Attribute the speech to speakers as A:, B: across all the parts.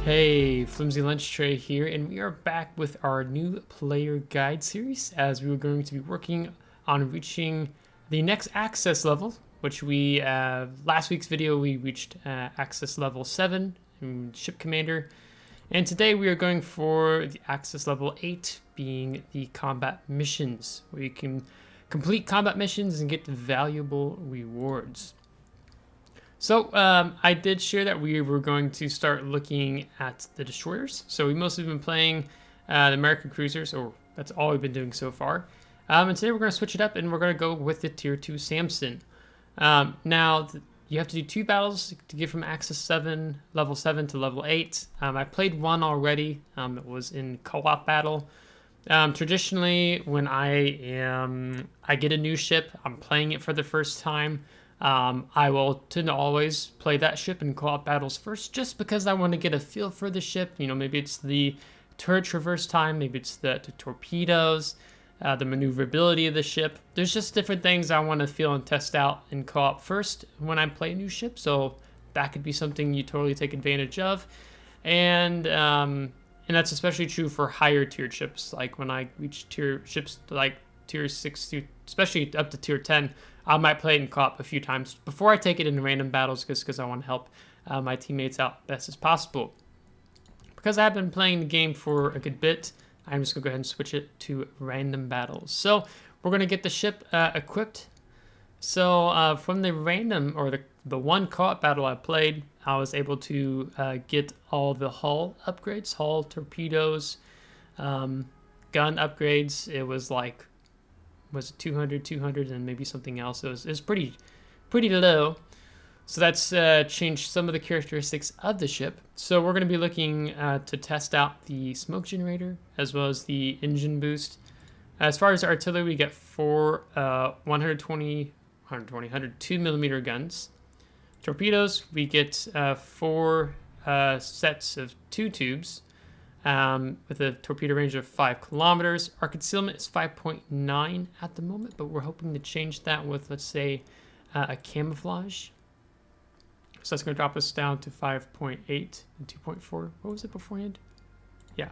A: Hey, FlimsyLunchTray here, and we are back with our new player guide series as we were going to be working on reaching the next access level, which we, last week's video, we reached access level 7 in Ship Commander, and today we are going for the access level 8, being the combat missions, where you can complete combat missions and get valuable rewards. So I did share that we were going to start looking at the destroyers. So we mostly been playing the American cruisers, or that's all we've been doing so far. And today we're going to switch it up and we're going to go with the Tier 2 Samson. Now, you have to do 2 battles to get from Access 7, level 7 to level 8. I played one already. It was in co-op battle. Traditionally, when I get a new ship, I'm playing it for the first time. I will tend to always play that ship in co-op battles first, just because I want to get a feel for the ship. You know, maybe it's the turret traverse time, maybe it's the torpedoes, the maneuverability of the ship. There's just different things I want to feel and test out in co-op first when I play a new ship, so that could be something you totally take advantage of. And that's especially true for higher tier ships, like when I reach ships like tier 6 to especially up to tier 10. I might play it in co-op a few times before I take it into random battles, because I want to help my teammates out best as possible. Because I've been playing the game for a good bit, I'm just going to go ahead and switch it to random battles. So we're going to get the ship equipped. So from the random, or the one co-op battle I played, I was able to get all the hull upgrades, hull, torpedoes, gun upgrades. It was like, was it 200, and maybe something else. It was pretty low. So that's changed some of the characteristics of the ship. So we're going to be looking to test out the smoke generator as well as the engine boost. As far as artillery, we get 4 102 millimeter guns. Torpedoes, we get 4 sets of 2 tubes. With a torpedo range of 5 kilometers. Our concealment is 5.9 at the moment, but we're hoping to change that with, let's say, a camouflage. So that's going to drop us down to 5.8 and 2.4. What was it beforehand? Yeah.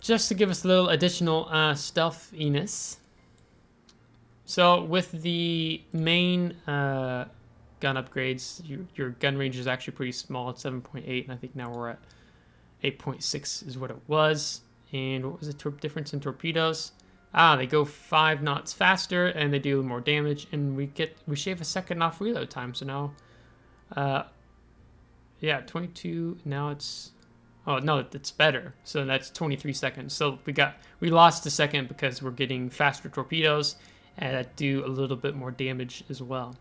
A: Just to give us a little additional stealthiness. So with the main gun upgrades, your gun range is actually pretty small. It's 7.8, and I think now we're at 8.6 is what it was. And what was the difference in torpedoes? They go 5 knots faster and they do more damage, and we shave a second off reload time. So now, yeah, 22. Now it's, oh no, it's better. So that's 23 seconds. So we lost a second because we're getting faster torpedoes and that do a little bit more damage as well.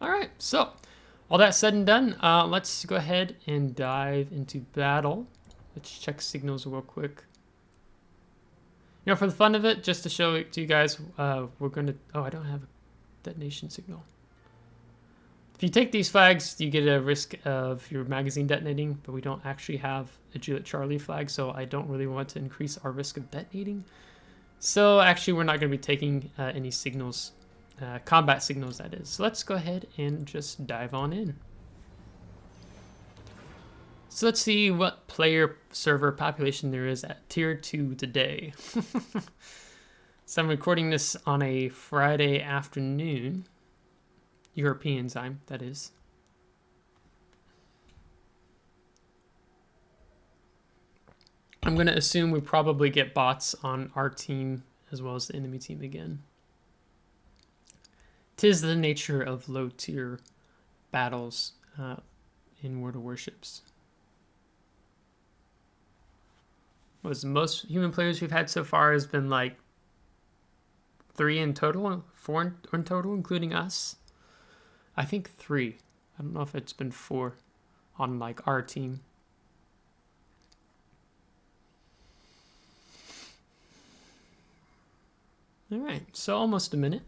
A: All right, so all that said and done, let's go ahead and dive into battle. Let's check signals real quick. You know, for the fun of it, just to show it to you guys, we're going to... Oh, I don't have a detonation signal. If you take these flags, you get a risk of your magazine detonating, but we don't actually have a Juliet Charlie flag, so I don't really want to increase our risk of detonating. So actually, we're not going to be taking any signals. Combat signals, that is. So let's go ahead and just dive on in. So let's see what player server population there is at tier 2 today. So I'm recording this on a Friday afternoon, European time, that is. I'm going to assume we probably get bots on our team as well as the enemy team again. 'Tis the nature of low-tier battles in World of Warships. The most human players we've had so far has been like 3 in total, 4 in total, including us. I think 3. I don't know if it's been 4 on like our team. All right, so almost a minute.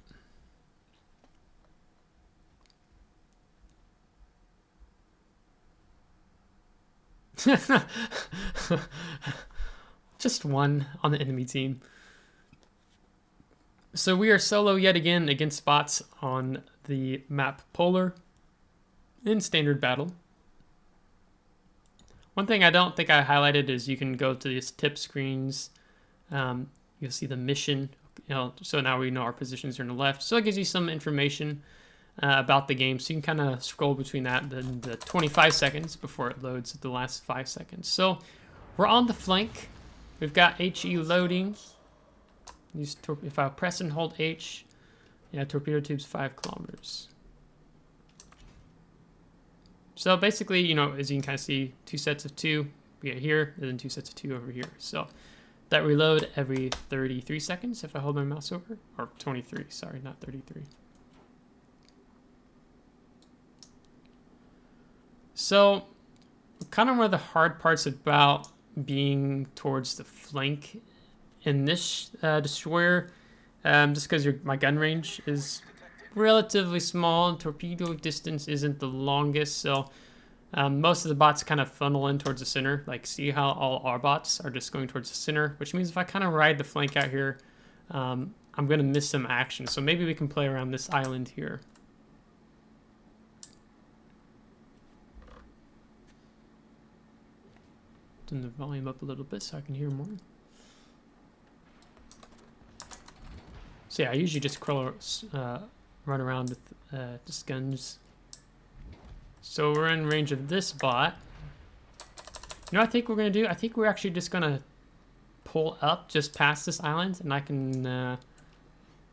A: Just 1 on the enemy team. So we are solo yet again against bots on the map Polar in standard battle. One thing I don't think I highlighted is you can go to these tip screens. You'll see the mission. So now we know our positions are on the left. So it gives you some information about the game. So you can kind of scroll between that and the 25 seconds before it loads at the last 5 seconds. So we're on the flank. We've got HE loading. If I press and hold H, yeah, torpedo tube's 5 kilometers. So basically, as you can kind of see, 2 sets of 2 we get here, and then 2 sets of 2 over here. So that reload every 33 seconds if I hold my mouse over, or 23, sorry, not 33. So kind of one of the hard parts about being towards the flank in this destroyer, just because my gun range is relatively small and torpedo distance isn't the longest, so most of the bots kind of funnel in towards the center. Like, see how all our bots are just going towards the center, which means if I kind of ride the flank out here, I'm going to miss some action. So maybe we can play around this island here. Turn the volume up a little bit so I can hear more. So yeah, I usually just run around with just guns. So we're in range of this bot. You know what I think we're going to do? I think we're actually just going to pull up just past this island, and I can,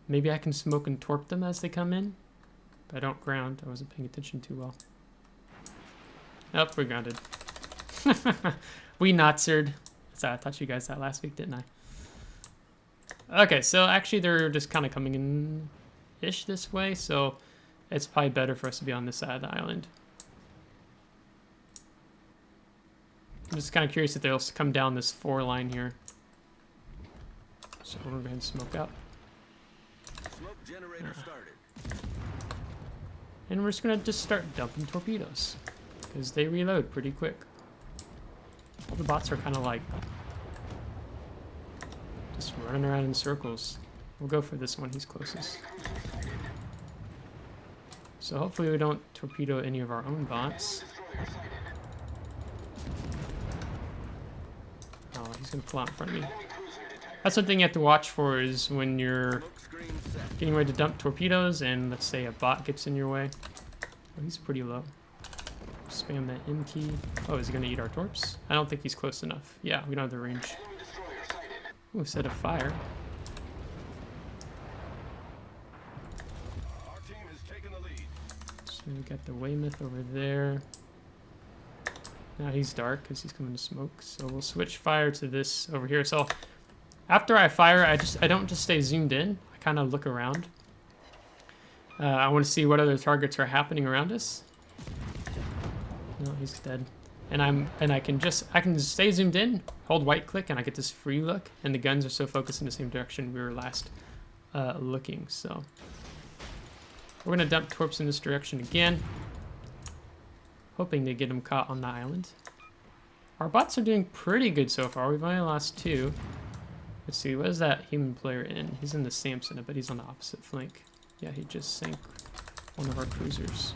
A: maybe I can smoke and torp them as they come in. But I don't ground. I wasn't paying attention too well. Oh, we're grounded. We Natsered. So I taught you guys that last week, didn't I? Okay, so actually they're just kind of coming in-ish this way, so it's probably better for us to be on this side of the island. I'm just kind of curious if they'll come down this 4 line here. So we're going to smoke up.
B: Smoke generator started.
A: And we're just going to just start dumping torpedoes, because they reload pretty quick. All the bots are kind of like just running around in circles. We'll go for this one, he's closest. So hopefully we don't torpedo any of our own bots. Oh, he's gonna pull out in front of me. That's something you have to watch for, is when you're getting ready to dump torpedoes and let's say a bot gets in your way. Oh, he's pretty low. Spam that M key. Oh, is he gonna eat our torps? I don't think he's close enough. Yeah, we don't have the range. Ooh, set of fire.
B: Our team has taken the lead.
A: So we got the Weymouth over there. Now he's dark because he's coming to smoke. So we'll switch fire to this over here. So after I fire, I don't just stay zoomed in. I kind of look around. I want to see what other targets are happening around us. No, he's dead. And I can stay zoomed in, hold right click, and I get this free look. And the guns are so focused in the same direction we were last looking. So we're gonna dump torps in this direction again, hoping to get them caught on the island. Our bots are doing pretty good so far. We've only lost 2. Let's see, what is that human player in? He's in the Samson, but he's on the opposite flank. Yeah, he just sank one of our cruisers.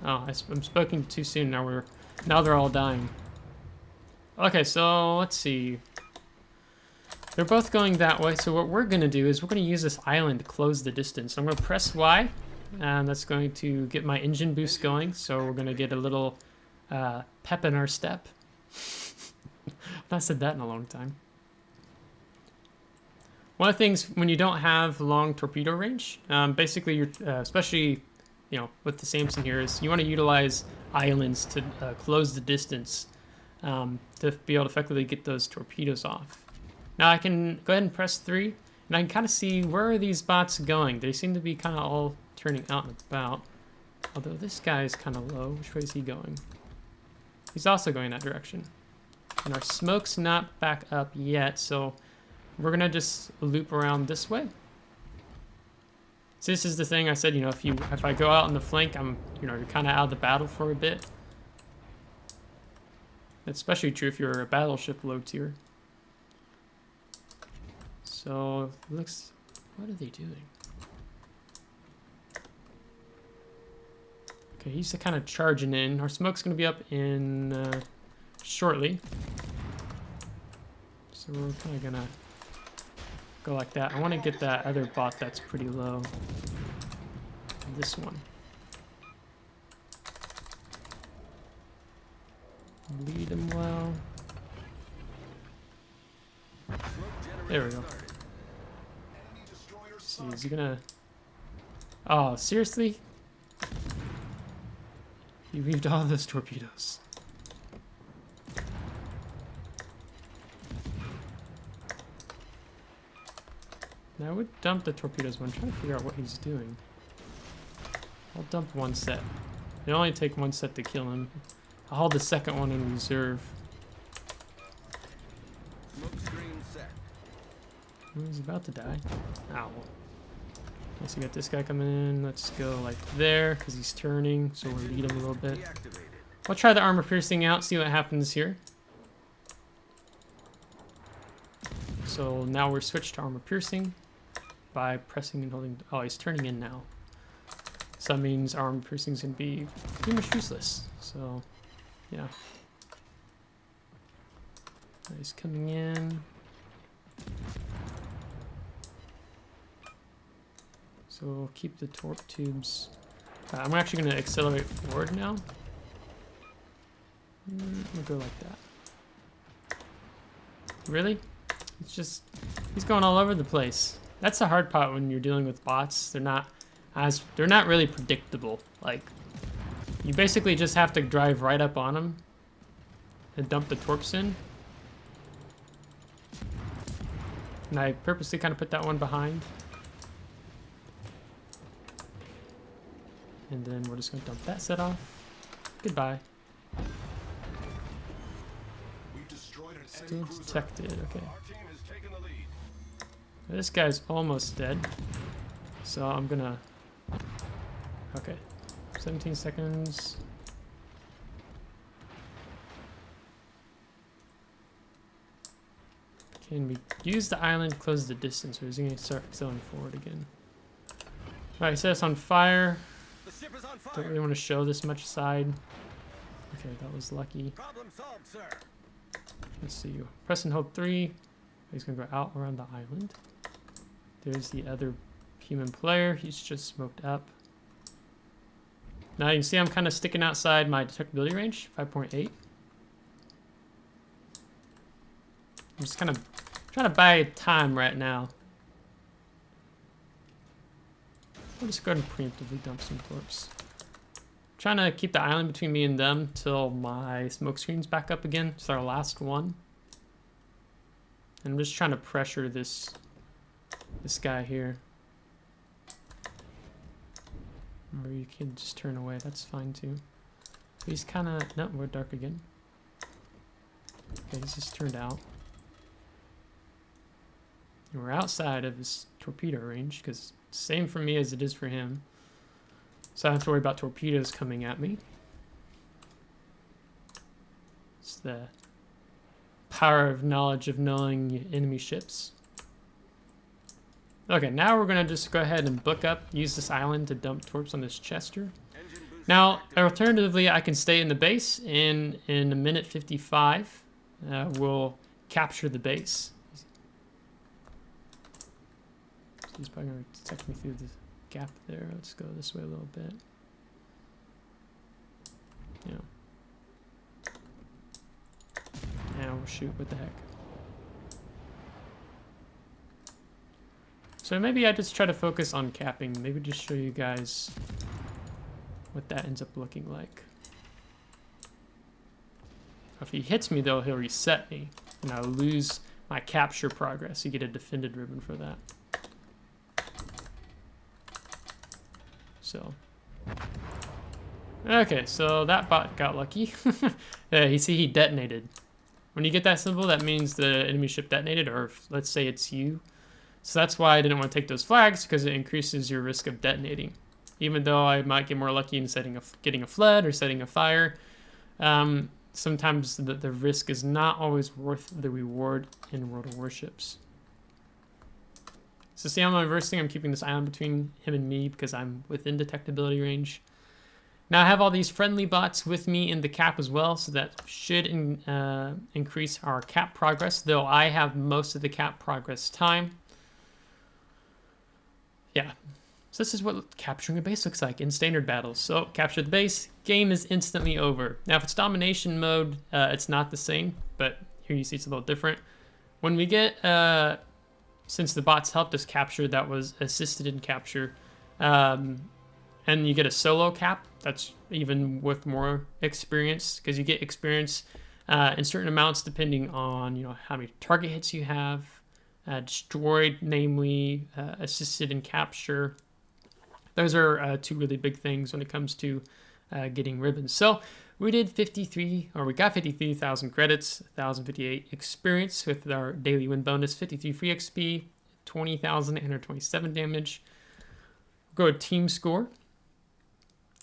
A: Oh, I'm spoken too soon. Now they're all dying. Okay, so let's see. They're both going that way. So what we're gonna do is we're gonna use this island to close the distance. So I'm gonna press Y, and that's going to get my engine boost going. So we're gonna get a little pep in our step. I've not said that in a long time. One of the things when you don't have long torpedo range, basically you're especially with the Samson here, is you want to utilize islands to close the distance to be able to effectively get those torpedoes off. Now I can go ahead and press 3, and I can kind of see where are these bots going. They seem to be kind of all turning out and about. Although this guy is kind of low. Which way is he going? He's also going that direction. And our smoke's not back up yet, so we're going to just loop around this way. So this is the thing I said, if I go out on the flank, you're kind of out of the battle for a bit. That's especially true if you're a battleship low tier. So, what are they doing? Okay, he's kind of charging in. Our smoke's going to be up in shortly. So we're kind of going to go like that. I want to get that other bot that's pretty low. This one. Lead him well. There we go. Let's see, is he gonna... Oh, seriously? He weaved all those torpedoes. Now I would dump the torpedoes, but I'm trying to figure out what he's doing. I'll dump one set. It'll only take one set to kill him. I'll hold the second one in reserve.
B: Smoke screen set.
A: He's about to die. Ow. Let's get this guy coming in. Let's go like there, because he's turning, so we'll lead him a little bit.
B: Deactivated.
A: I'll try the armor piercing out, see what happens here. So now we're switched to armor piercing by pressing and holding. Oh, he's turning in now. So that means armor piercing is going to be pretty much useless. So, yeah. He's coming in. So we'll keep the torp tubes. I'm actually going to accelerate forward now. We'll go like that. Really? It's just, he's going all over the place. That's the hard part when you're dealing with bots. They're not really predictable. Like, you basically just have to drive right up on them and dump the torps in. And I purposely kind of put that one behind. And then we're just going to dump that set off. Goodbye. Still detected, okay.
B: Our team has taken the lead.
A: This guy's almost dead. So I'm gonna... Okay. 17 seconds. Can we use the island, close the distance, or is he gonna start accelerating forward again? Alright, set us on fire.
B: The ship is on fire.
A: Don't really want to show this much side. Okay, that was lucky.
B: Problem solved, sir.
A: Let's see. Press and hold 3. He's gonna go out around the island. There's the other human player. He's just smoked up. Now you can see I'm kind of sticking outside my detectability range, 5.8. I'm just kind of trying to buy time right now. I'll just go ahead and preemptively dump some torps. Trying to keep the island between me and them till my smoke screen's back up again. It's our last one. And I'm just trying to pressure this guy here. Or you can just turn away, that's fine too. He's kind of, no, we're dark again. Okay, he's just turned out. And we're outside of his torpedo range, because same for me as it is for him. So I don't have to worry about torpedoes coming at me. It's the power of knowledge of knowing enemy ships. Okay, now we're gonna just go ahead and book up, use this island to dump torps on this Chester. Now, alternatively, I can stay in the base, and in a minute 55, we'll capture the base. He's probably gonna detect me through the gap there. Let's go this way a little bit. Yeah. Now we'll shoot. What the heck? So maybe I just try to focus on capping. Maybe just show you guys what that ends up looking like. If he hits me though, he'll reset me, and I'll lose my capture progress. You get a defended ribbon for that. So, okay, so that bot got lucky. Yeah, you see he detonated. When you get that symbol, that means the enemy ship detonated, or if, let's say it's you. So that's why I didn't want to take those flags, because it increases your risk of detonating. Even though I might get more lucky in getting a flood or setting a fire, sometimes the risk is not always worth the reward in World of Warships. So see how I'm reversing? I'm keeping this island between him and me because I'm within detectability range. Now I have all these friendly bots with me in the cap as well, so that should increase our cap progress, though I have most of the cap progress time. Yeah, so this is what capturing a base looks like in standard battles. So capture the base, game is instantly over. Now if it's domination mode, it's not the same, but here you see it's a little different. When we get, since the bots helped us capture, that was assisted in capture, and you get a solo cap, that's even with more experience, because you get experience in certain amounts depending on how many target hits you have, destroyed, namely assisted in capture. Those are two really big things when it comes to getting ribbons. So we did 53, or we got 53,000 credits, 1,058 experience with our daily win bonus, 53 free XP, 20,827 damage. Go to team score.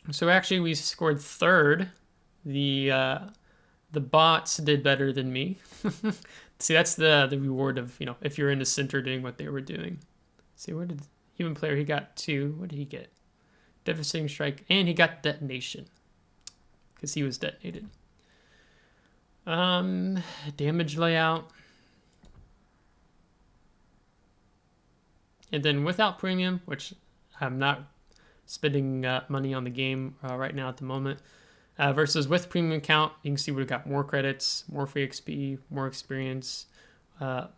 A: So actually we scored third. The bots did better than me. See, that's the reward of, if you're in the center doing what they were doing. See, where did human player, he got 2. What did he get? Devastating strike, and he got detonation because he was detonated. Damage layout. And then without premium, which I'm not spending money on the game right now at the moment, versus with premium account, you can see we've got more credits, more free XP, more experience,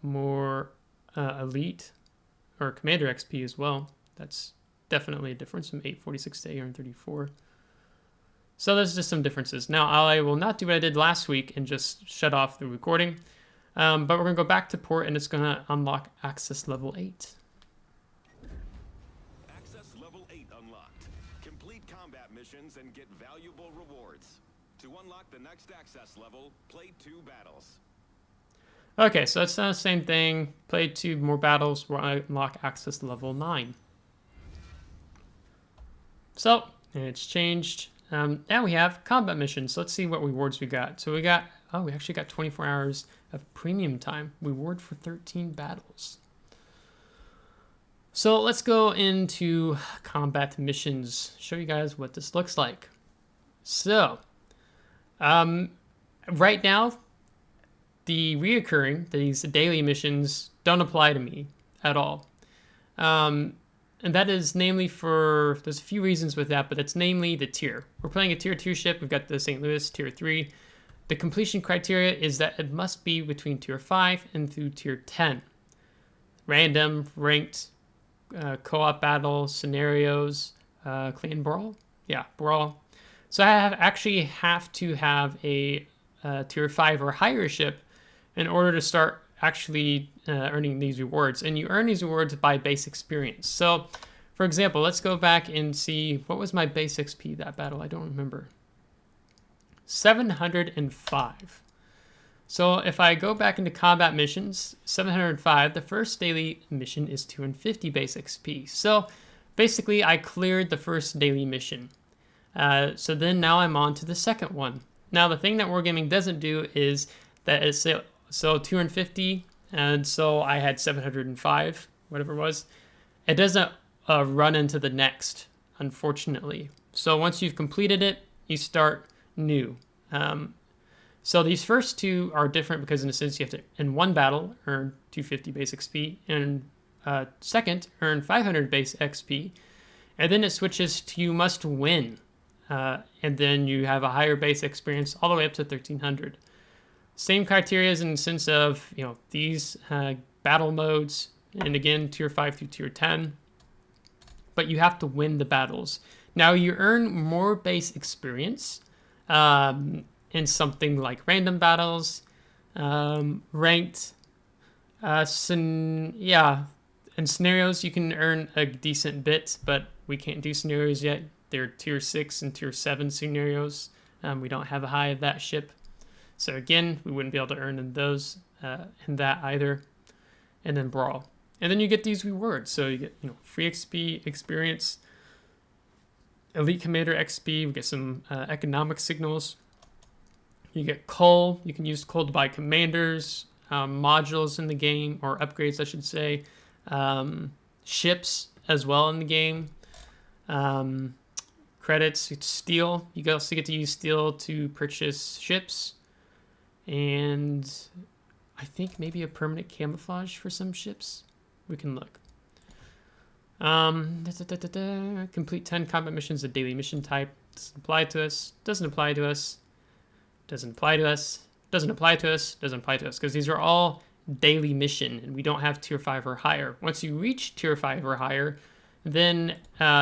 A: more elite or commander XP as well. That's definitely a difference from 846 to 834. So there's just some differences. Now I will not do what I did last week and just shut off the recording, but we're gonna go back to port and it's gonna unlock access level 8.
B: Missions and get valuable rewards. To unlock the next access level, play 2 battles.
A: Okay, so it's the same thing. Play 2 more battles where I unlock access level 9. So it's changed. Now we have combat missions. Let's see what rewards we got. So we actually got 24 hours of premium time. Reward for 13 battles. So let's go into combat missions, show you guys what this looks like. So, right now, these daily missions don't apply to me at all. And that is namely there's a few reasons with that, but it's namely the tier. We're playing a tier 2 ship, we've got the St. Louis, tier 3. The completion criteria is that it must be between tier 5 and through tier 10. Random, ranked, co-op battle, scenarios, clan brawl. Yeah, brawl. So I actually have to have a tier 5 or higher ship in order to start actually earning these rewards. And you earn these rewards by base experience. So, for example, let's go back and see, what was my base XP that battle? I don't remember. 705. So if I go back into combat missions, 705, the first daily mission is 250 base XP. So basically I cleared the first daily mission. So then now I'm on to the second one. Now the thing that Wargaming doesn't do is that it's so 250, and so I had 705, whatever it was. It doesn't run into the next, unfortunately. So once you've completed it, you start new. So these first 2 are different because in a sense you have to, in one battle, earn 250 base XP, and second, earn 500 base XP, and then it switches to you must win, and then you have a higher base experience all the way up to 1300. Same criteria as in the sense of, these battle modes, and again, tier 5 through tier 10, but you have to win the battles. Now you earn more base experience, in something like random battles, ranked, in scenarios you can earn a decent bit, but we can't do scenarios yet. They're tier 6 and tier 7 scenarios. We don't have a high of that ship. So again, we wouldn't be able to earn in those, in that either. And then brawl. And then you get these rewards. So you get, free XP, experience, elite commander XP, we get some economic signals. You get coal. You can use coal to buy commanders, modules in the game, or upgrades, I should say. Ships as well in the game. credits. It's steel. You also get to use steel to purchase ships. And I think maybe a permanent camouflage for some ships. We can look. Complete 10 combat missions, a daily mission type. Doesn't apply to us. Doesn't apply to us. Doesn't apply to us. Doesn't apply to us. Doesn't apply to us. Because these are all daily mission, and we don't have tier 5 or higher. Once you reach tier 5 or higher, then,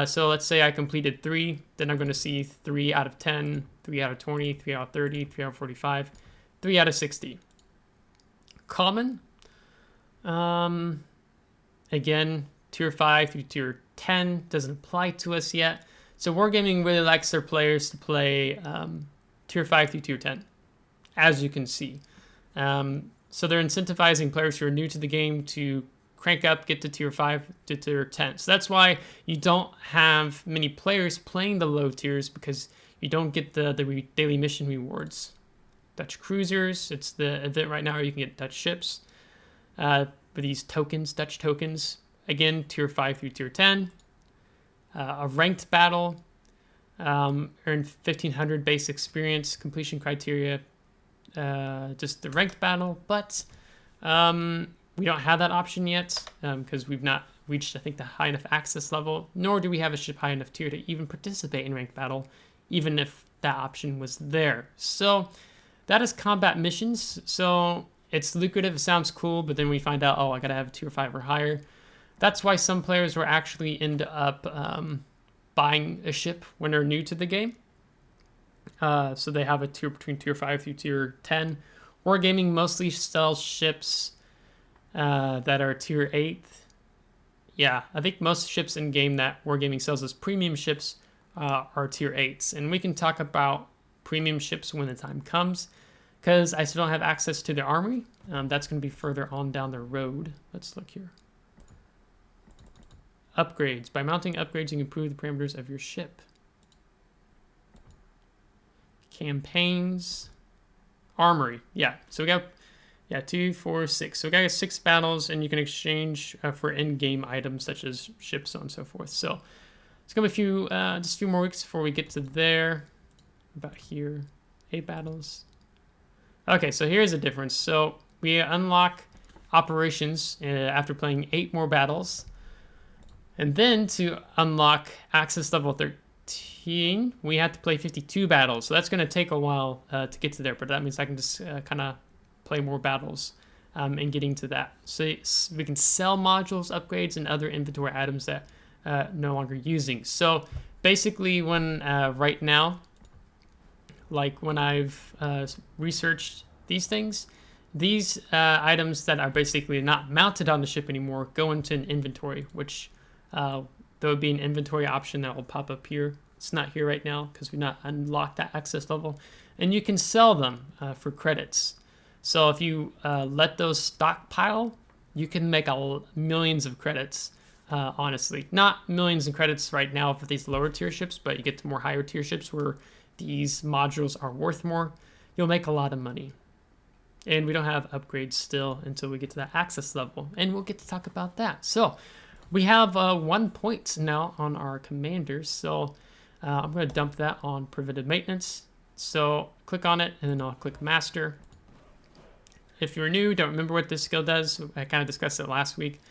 A: so let's say I completed 3, then I'm going to see 3 out of 10, 3 out of 20, 3 out of 30, 3 out of 45, 3 out of 60. Common. Again, tier 5 through tier 10 doesn't apply to us yet. So Wargaming really likes their players to play tier 5 through tier 10, as you can see. So they're incentivizing players who are new to the game to crank up, get to tier 5 to tier 10. So that's why you don't have many players playing the low tiers, because you don't get the daily mission rewards. Dutch cruisers, it's the event right now where you can get Dutch ships. With these tokens, Dutch tokens, again, tier 5 through tier 10. A ranked battle, earn 1,500 base experience, completion criteria, just the ranked battle, but we don't have that option yet because we've not reached, I think, the high enough access level, nor do we have a ship high enough tier to even participate in ranked battle, even if that option was there. So that is combat missions. So it's lucrative, it sounds cool, but then we find out, oh, I gotta have tier 5 or higher. That's why some players will actually end up buying a ship when they're new to the game. So they have a tier between tier 5 through tier 10. Wargaming mostly sells ships that are tier 8. Yeah, I think most ships in game that Wargaming sells as premium ships are tier 8s. And we can talk about premium ships when the time comes, because I still don't have access to the armory. That's going to be further on down the road. Let's look here. Upgrades. By mounting upgrades, you can improve the parameters of your ship. Campaigns. Armory. Yeah, so we got 2, 4, 6. So we got 6 battles, and you can exchange for in-game items such as ships, so on and so forth. So it's going to be just a few more weeks before we get to there. About here. 8 battles. Okay, so here's the difference. So we unlock operations after playing 8 more battles. And then to unlock access level 13, we have to play 52 battles. So that's going to take a while to get to there, but that means I can just kind of play more battles and getting to that. So we can sell modules, upgrades, and other inventory items that no longer using. So basically when right now, like when I've researched these things, these items that are basically not mounted on the ship anymore go into an inventory, which there would be an inventory option that will pop up here. It's not here right now because we've not unlocked that access level. And you can sell them for credits. So if you let those stockpile, you can make millions of credits, honestly. Not millions of credits right now for these lower tier ships, but you get to more higher tier ships where these modules are worth more. You'll make a lot of money. And we don't have upgrades still until we get to that access level. And we'll get to talk about that. So we have 1 point now on our commanders. So I'm going to dump that on preventive maintenance. So click on it, and then I'll click master. If you're new, don't remember what this skill does, I kind of discussed it last week.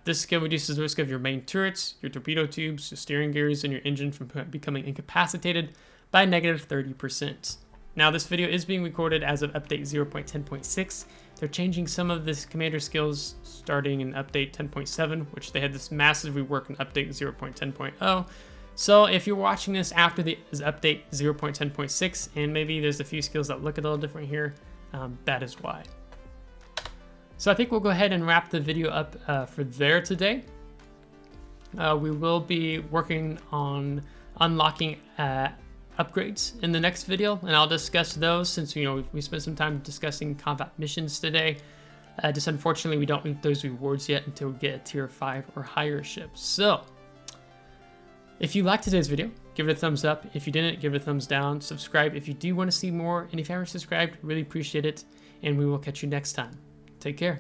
A: This skill reduces the risk of your main turrets, your torpedo tubes, your steering gears, and your engine from becoming incapacitated by negative 30%. Now this video is being recorded as of update 0.10.6. They're changing some of this commander skills starting in update 10.7, which they had this massive rework in update 0.10.0. So if you're watching this after the update 0.10.6, and maybe there's a few skills that look a little different here, that is why. So I think we'll go ahead and wrap the video up for there today. We will be working on unlocking upgrades in the next video, and I'll discuss those since we spent some time discussing combat missions today. Just unfortunately we don't meet those rewards yet until we get a tier 5 or higher ship. So if you liked today's video, give it a thumbs up. If you didn't, give it a thumbs down. Subscribe if you do want to see more, and if you haven't subscribed, really appreciate it, and we will catch you next time. Take care.